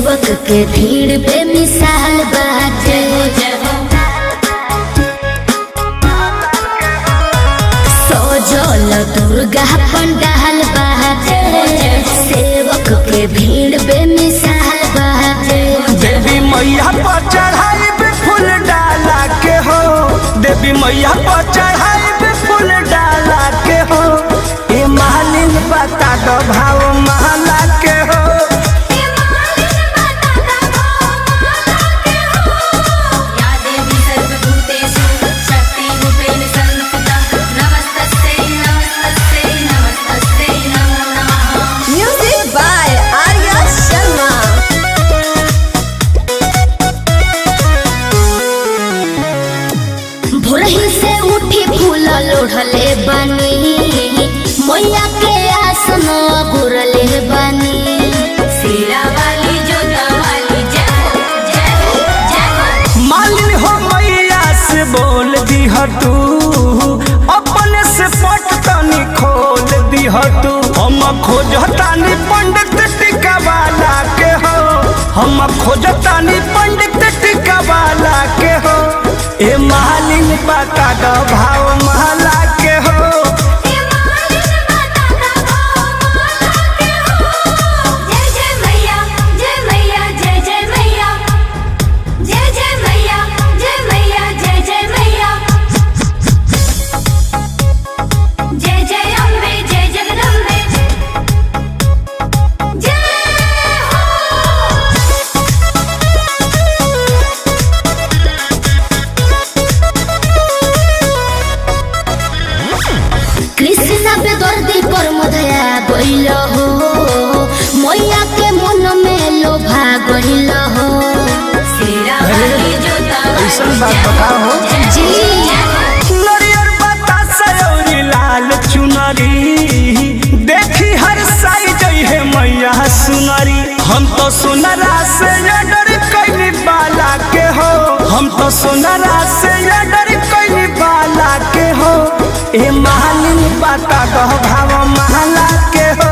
सेवक के भीड़ बेमिसाल बाटे। सजल दुर्गा पंडाल बाटे, सेवक के भीड़ बेमिसाल बाटे। देवी मैया पर चढ़ाई पे फूल डाला के हो, देवी मैया पर चढ़ाई पे फूल डाला के हो। ए मालिन बता दो भाव महला के हो। Music by Arya Sharma। भोरही से उठी फूल लोढ़ले बनी, मैया के आसन गुरले बनी। मालिन हो मैया से बोल दीह तू, अपने से पट तनी खोल दीह तू। हम खोजतानी पंडित टिका वाला के हो, हम खोजतानी पंडित टिका वाला के हो। ए मालिन बता दो भाव महला के हो। कृष्णा पे दर्दी पर मधया गइल हो, मैया के मन में लोभा गइल हो। ऐसन बात बताओ जी नरियर बतासा और लाल चुनरी, देखी हर साई जई है मैया सुनरी। हम तो सुनरा से ये डर कइनी बाला के हो, हम तो सुनरा से ये डर कइनी बाला के हो। ए मालिन बता दो भाव महला के हो।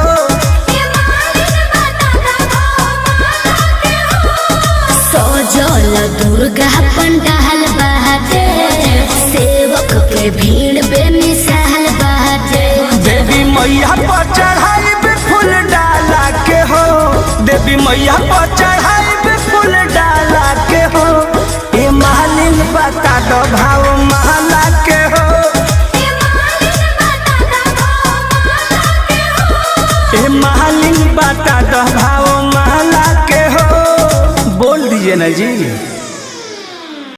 सजल दुर्गा पंडाल बाटे, सेवक के भीड़ बेमिसाल बाटे। देवी मैया पर चढ़ाई पे फूल डाला के हो, देवी मैया पर चढ़ाई पे फूल डाला के हो। ए मालिन बता दो भाव महला के हो। ए मालिन बता दो भाव महला के हो। बोल दीजिए ना जी।